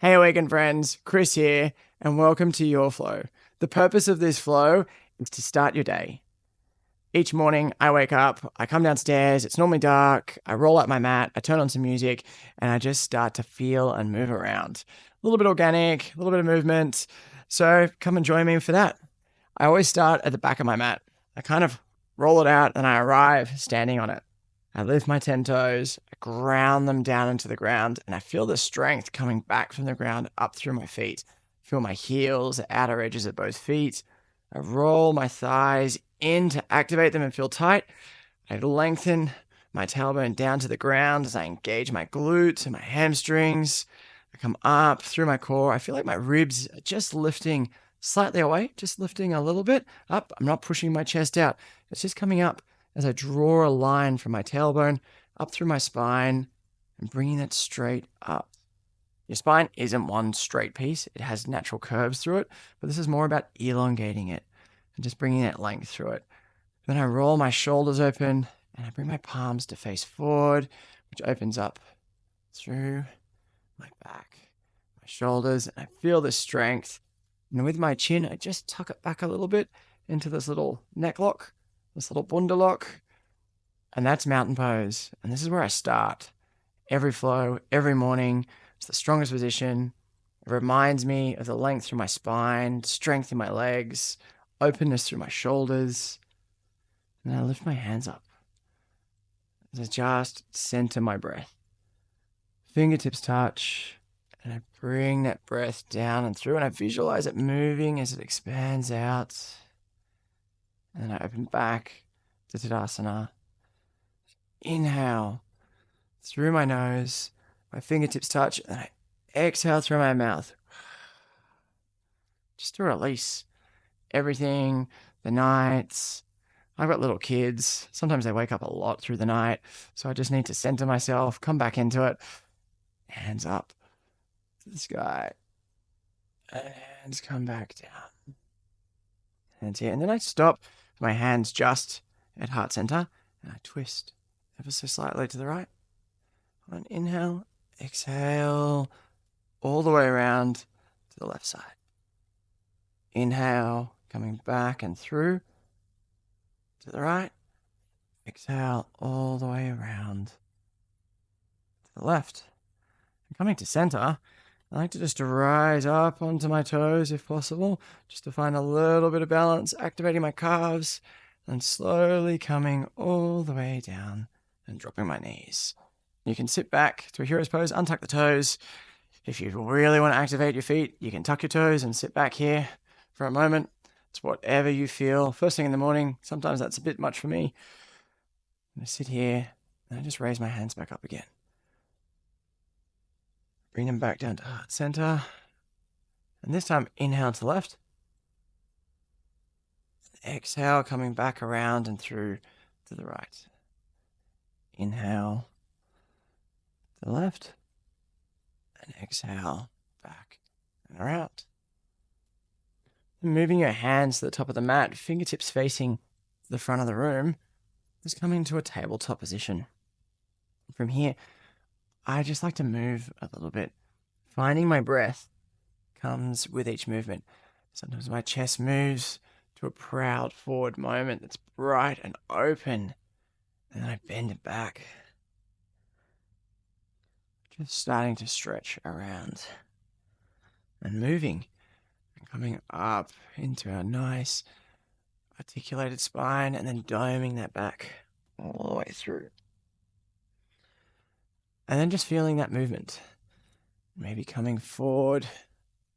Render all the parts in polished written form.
Hey Awaken friends, Chris here, and welcome to Your Flow. The purpose of this flow is to start your day. Each morning I wake up, I come downstairs, it's normally dark, I roll out my mat, I turn on some music, and I just start to feel and move around. A little bit organic, a little bit of movement, so come and join me for that. I always start at the back of my mat. I kind of roll it out and I arrive standing on it. I lift my 10 toes, I ground them down into the ground, and I feel the strength coming back from the ground up through my feet. Feel my heels, the outer edges of both feet. I roll my thighs in to activate them and feel tight. I lengthen my tailbone down to the ground as I engage my glutes and my hamstrings. I come up through my core. I feel like my ribs are just lifting slightly away, just lifting a little bit up. I'm not pushing my chest out. It's just coming up as I draw a line from my tailbone up through my spine and bringing that straight up. Your spine isn't one straight piece. It has natural curves through it, but this is more about elongating it and just bringing that length through it. Then I roll my shoulders open and I bring my palms to face forward, which opens up through my back, my shoulders, and I feel the strength. And with my chin, I just tuck it back a little bit into this little neck lock, this little bunda lock, and that's mountain pose. And this is where I start every flow, every morning. It's the strongest position. It reminds me of the length through my spine, strength in my legs, openness through my shoulders. And then I lift my hands up as I just center my breath. Fingertips touch, and I bring that breath down and through, and I visualize it moving as it expands out. And then I open back to Tadasana. Inhale through my nose, my fingertips touch, and I exhale through my mouth. Just to release everything, the nights. I've got little kids. Sometimes they wake up a lot through the night, so I just need to center myself, come back into it. Hands up to the sky. Hands come back down. Hands here. And then I stop with my hands just at heart center, and I twist ever so slightly to the right. On inhale, exhale, all the way around to the left side. Inhale, coming back and through to the right. Exhale, all the way around to the left. And coming to center, I like to just rise up onto my toes if possible, just to find a little bit of balance, activating my calves, and slowly coming all the way down and dropping my knees. You can sit back to a hero's pose, untuck the toes. If you really want to activate your feet, you can tuck your toes and sit back here for a moment. It's whatever you feel. First thing in the morning, sometimes that's a bit much for me. I'm going to sit here and I just raise my hands back up again. Bring them back down to heart center. And this time, inhale to the left. Exhale, coming back around and through to the right. Inhale to the left. And exhale back and around. And moving your hands to the top of the mat, fingertips facing the front of the room, just coming to a tabletop position. From here, I just like to move a little bit. Finding my breath comes with each movement. Sometimes my chest moves to a proud forward moment that's bright and open. And then I bend it back. Just starting to stretch around and moving and coming up into a nice articulated spine and then doming that back all the way through. And then just feeling that movement. Maybe coming forward,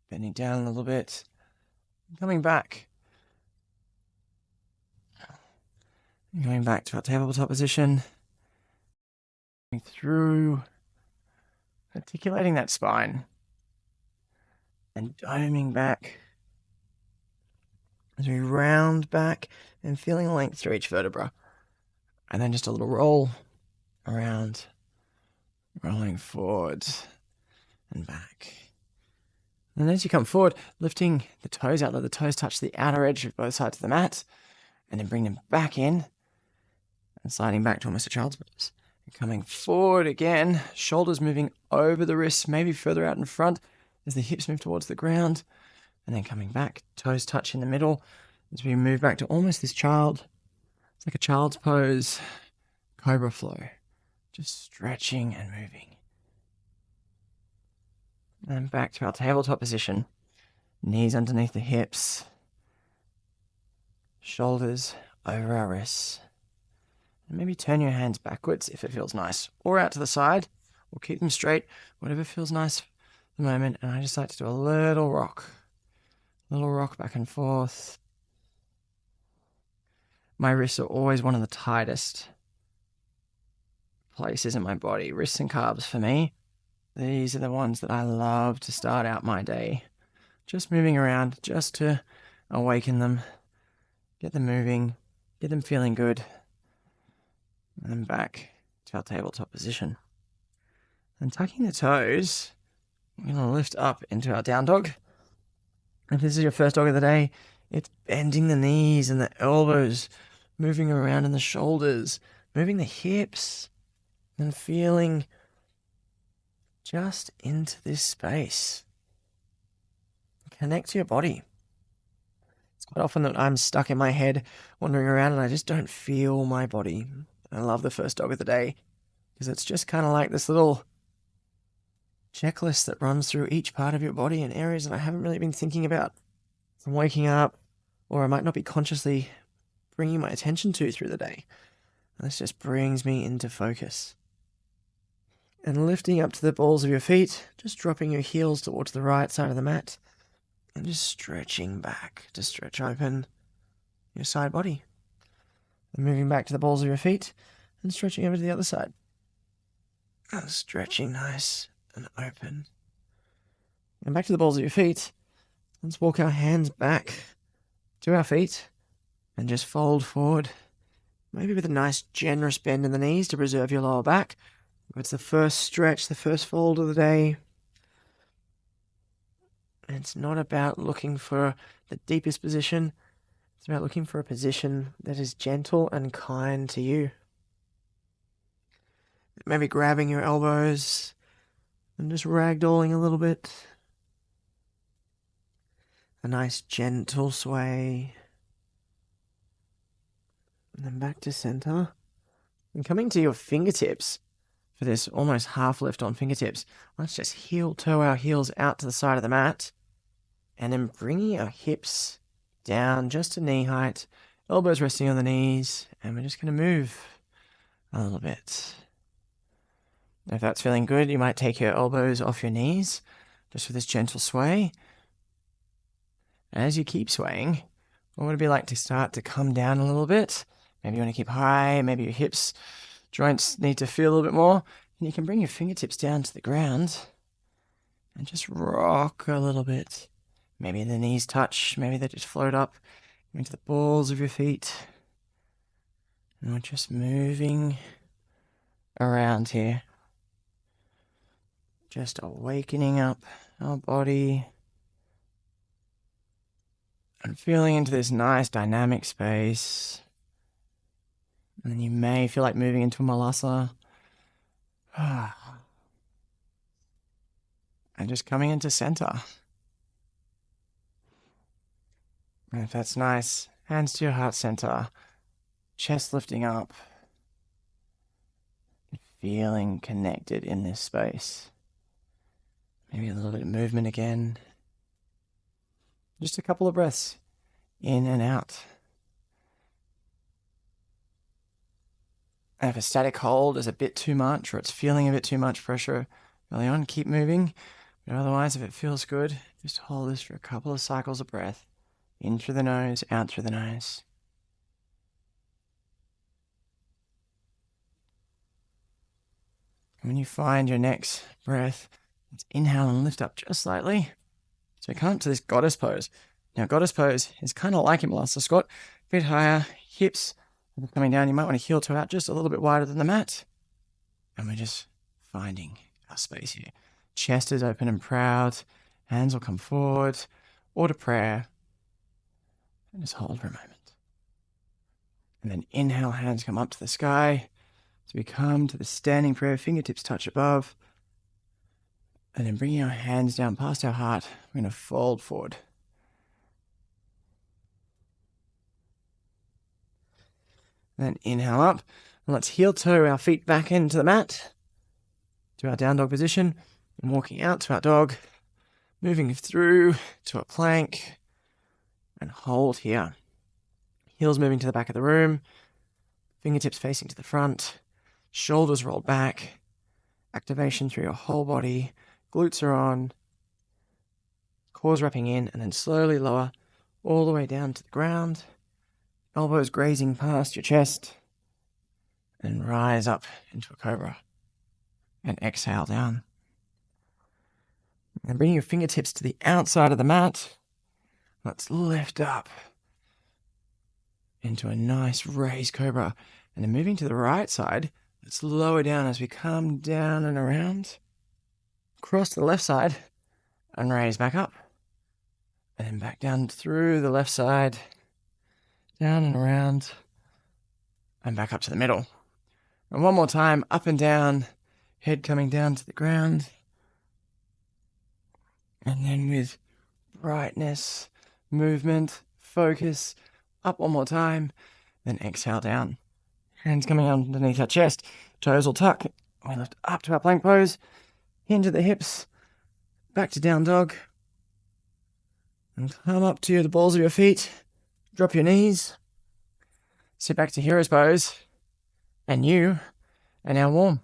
bending down a little bit, coming back. Going back to our tabletop position. Going through, articulating that spine. And doming back. As we round back and feeling length through each vertebra. And then just a little roll around. Rolling forwards and back. And as you come forward, lifting the toes out, let the toes touch the outer edge of both sides of the mat, and then bring them back in, and sliding back to almost a child's pose. And coming forward again, shoulders moving over the wrists, maybe further out in front. as the hips move towards the ground, and then coming back, toes touch in the middle as we move back to almost this child. It's like a child's pose, cobra flow, just stretching and moving. And back to our tabletop position. Knees underneath the hips, shoulders over our wrists. And maybe turn your hands backwards if it feels nice, or out to the side, or keep them straight, whatever feels nice for the moment. And I just like to do a little rock back and forth. My wrists are always one of the tightest places in my body. Wrists and calves for me. These are the ones that I love to start out my day. Just moving around, just to awaken them, get them moving, get them feeling good. And then back to our tabletop position. And tucking the toes, we're going to lift up into our down dog. If this is your first dog of the day, it's bending the knees and the elbows, moving around in the shoulders, moving the hips, and feeling just into this space. Connect to your body. It's quite often that I'm stuck in my head, wandering around, and I just don't feel my body. I love the first dog of the day because it's just kind of like this little checklist that runs through each part of your body in areas that I haven't really been thinking about from waking up, or I might not be consciously bringing my attention to through the day. And this just brings me into focus. And lifting up to the balls of your feet, just dropping your heels towards the right side of the mat, and just stretching back to stretch open your side body. And moving back to the balls of your feet and stretching over to the other side. And stretching nice and open. And back to the balls of your feet. Let's walk our hands back to our feet and just fold forward. Maybe with a nice generous bend in the knees to preserve your lower back. It's the first stretch, the first fold of the day. It's not about looking for the deepest position. It's about looking for a position that is gentle and kind to you. Maybe grabbing your elbows and just ragdolling a little bit. A nice gentle sway. And then back to center. And coming to your fingertips for this almost half lift on fingertips. Let's just heel toe our heels out to the side of the mat. And then bringing our hips down just to knee height, elbows resting on the knees, and we're just going to move a little bit. If that's feeling good, you might take your elbows off your knees, just for this gentle sway. As you keep swaying, what would it be like to start to come down a little bit? Maybe you want to keep high, maybe your hips, joints need to feel a little bit more, and you can bring your fingertips down to the ground and just rock a little bit. Maybe the knees touch, maybe they just float up into the balls of your feet. And we're just moving around here. Just awakening up our body and feeling into this nice dynamic space. And then you may feel like moving into a Malasa. And just coming into center. And if that's nice, hands to your heart center, chest lifting up, feeling connected in this space. Maybe a little bit of movement again. Just a couple of breaths in and out. And if a static hold is a bit too much, or it's feeling a bit too much pressure early on, keep moving. But otherwise, if it feels good, just hold this for a couple of cycles of breath. In through the nose, out through the nose. When you find your next breath, let's inhale and lift up just slightly. So come up to this goddess pose. Now, goddess pose is kind of like Himalaya squat, a bit higher, hips coming down. You might want to heel toe out just a little bit wider than the mat. And we're just finding our space here. Chest is open and proud. Hands will come forward, or to prayer. And just hold for a moment. And then inhale, hands come up to the sky. So we come to the standing prayer, fingertips touch above. And then bringing our hands down past our heart, we're going to fold forward. Then inhale up, and let's heel toe our feet back into the mat, to our down dog position, and walking out to our dog, moving through to a plank, and hold here. Heels moving to the back of the room, fingertips facing to the front, shoulders rolled back, activation through your whole body, glutes are on, cores wrapping in, and then slowly lower all the way down to the ground, elbows grazing past your chest, and rise up into a cobra, and exhale down. And bring your fingertips to the outside of the mat. Let's lift up into a nice raised cobra. And then moving to the right side, let's lower down as we come down and around. Cross to the left side and raise back up. And then back down through the left side, down and around, and back up to the middle. And one more time, up and down, head coming down to the ground. And then with brightness, movement, focus, up one more time, then exhale down. Hands coming underneath our chest, toes will tuck. We lift up to our plank pose, hinge at the hips, back to down dog. And come up to the balls of your feet, drop your knees, sit back to hero's pose, and you are now warm.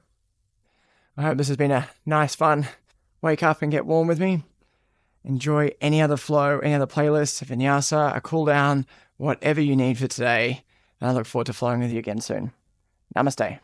I hope this has been a nice, fun wake up and get warm with me. Enjoy any other flow, any other playlists, a vinyasa, a cool down, whatever you need for today. And I look forward to flowing with you again soon. Namaste.